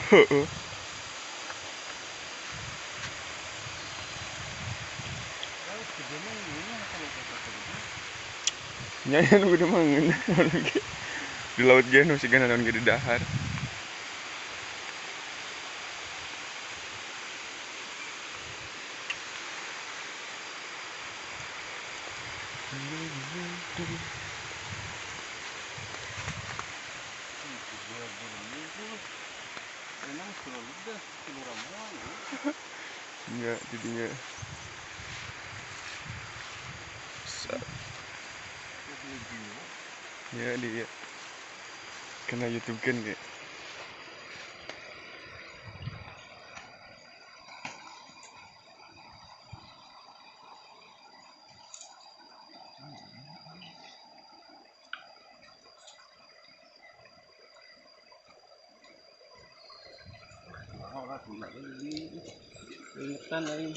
Heeh. Nya nu gede mangeun. Di laut ge nu sigana naon ge di dahar. Nya didinya ya dia kena YouTube kan ge. Ingetan lain.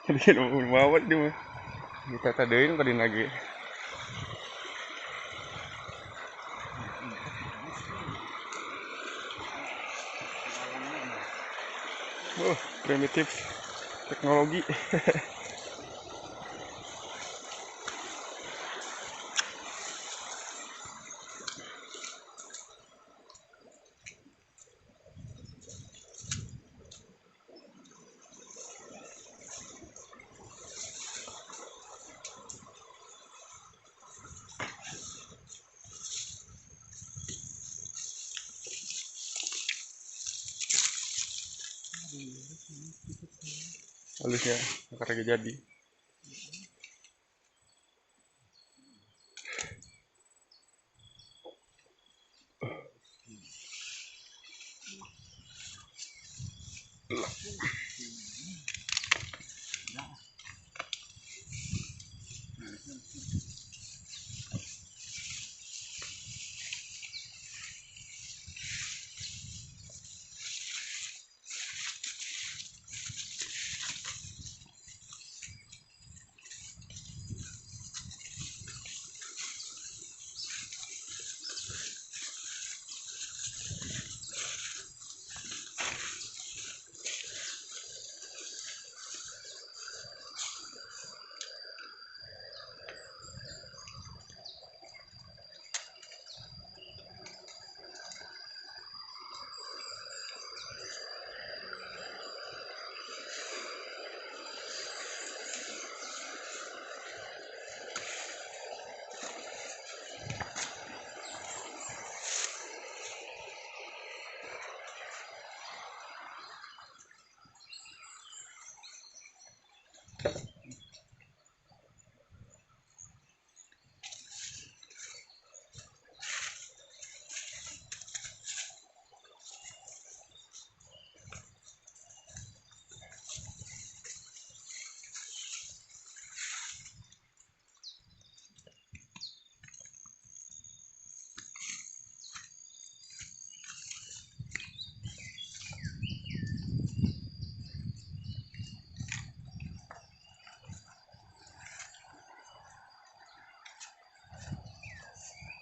Tadi kan mawat dia mah. Kita tadeui ka dina ge. Oh, primitif teknologi. Halusnya akar lagi jadi.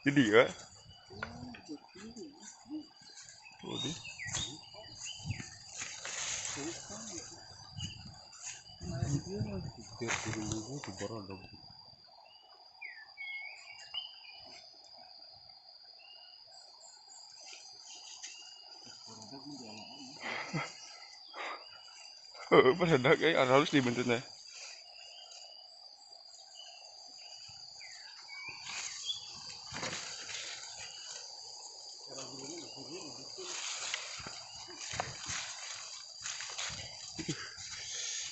Jadi ya. Jadi. Pas ada kayak halus dibentuknya.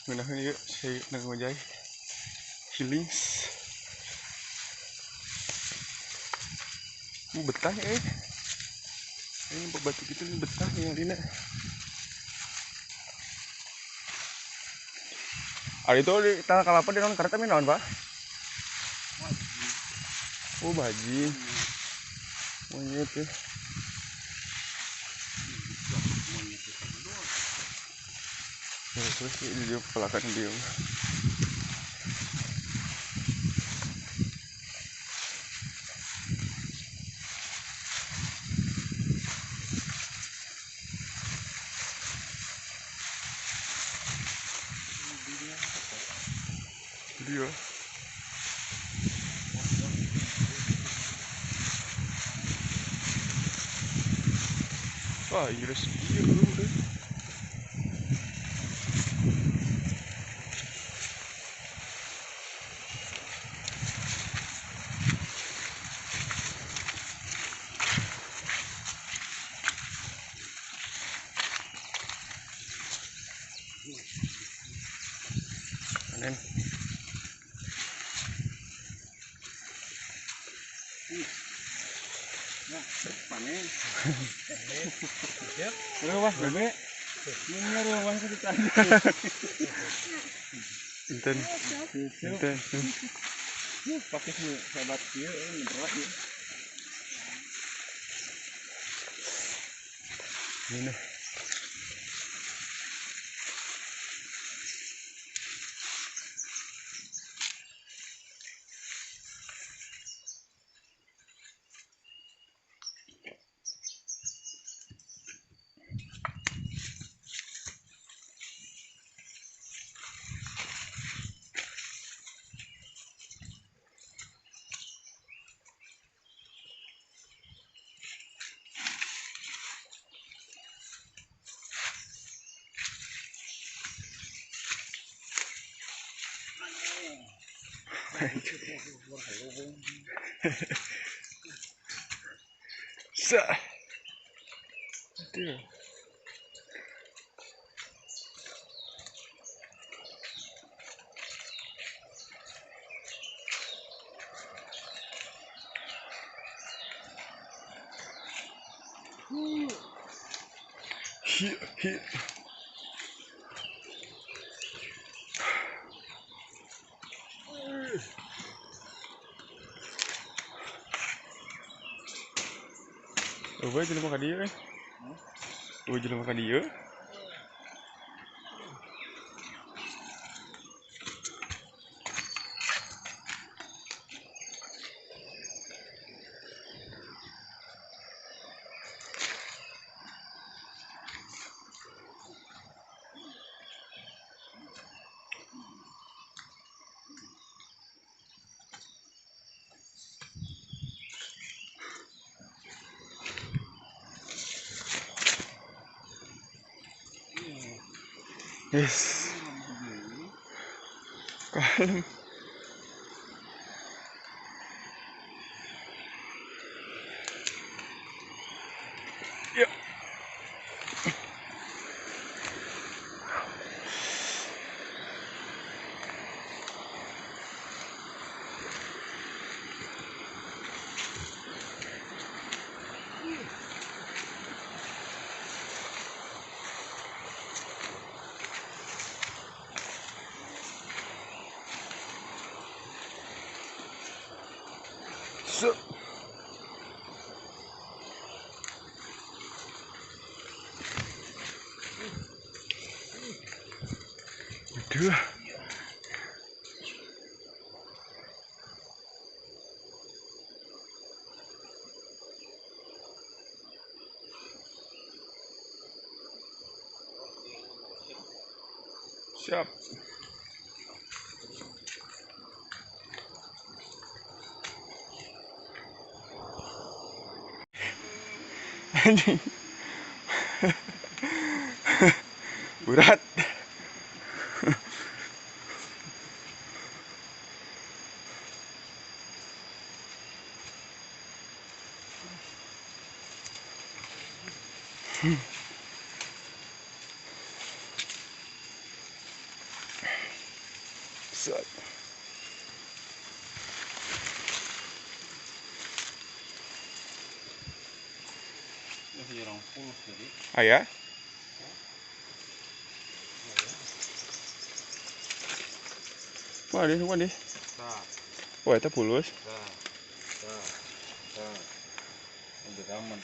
Menahan yuk, saya nang ngojai healing. Betah ya. Ini batu gitu nih betah nih Alina. Ari itu di tanah kalapa di non kareta naon, Pak? Oh, baji. Monyet ya. Terus dia pelakan dia. dia. Wah, Inggris dia udah. Panen. Nah, panen. Siap. Wah, bebe. Ini rumah kita tadi. Enten. Enten. Pakai sahabat dia, ini berat ya. Ini. Sa. Aduh. Hi. Gue jadi makan dia kan? Gue jadi makan dia. Yes. Kalem. Ya. So. Aduh. Siap. Anjing. Berat. Set. Masih orang full jadi. Ayah. Wah, dia semua nih. Nah, Wah, itu pulus. nah. Udah aman.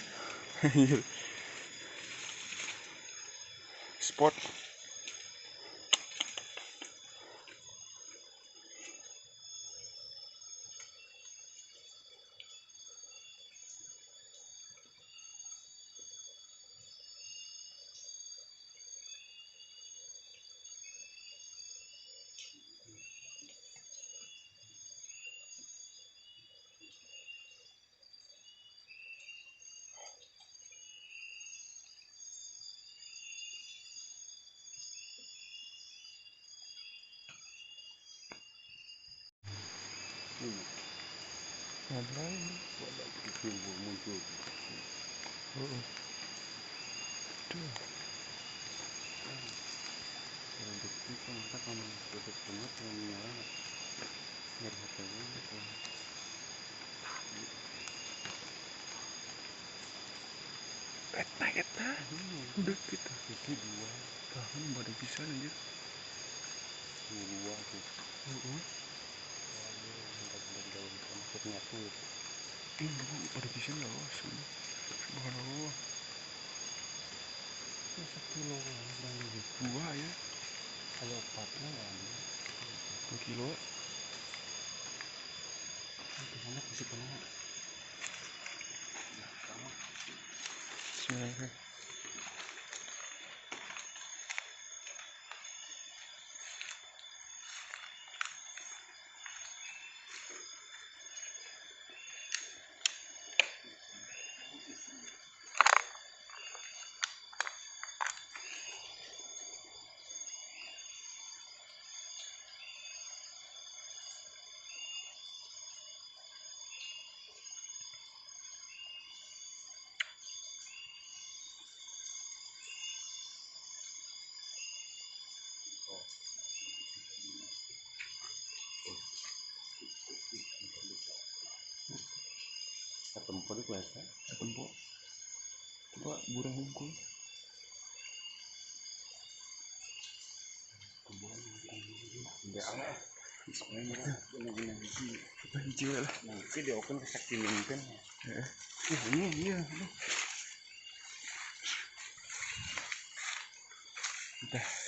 Spot. Ada ini. Wadah itu muncul. Oh. Tuh. Kalau kita maka kalau tutup semua dengan nyala biar HP-nya itu. Eta. Udah kita. Itu dua. Tahan pada bisa aja. Dua tuh. Dari daun maksudnya tuh. Ini pada bisa nggak loh? Subhanallah. Masa kilo kurang lebih. Dua ya. Kalau 4 lah 2 kilo. itu mana kasih kena. Nah, sama. Bismillahirrahmanirrahim. Ketempur itu ya. Ketemu. Coba burung hukum. Benar-benar Hijau lah. nanti dia open ke sakti mungkin. Iya. Udah.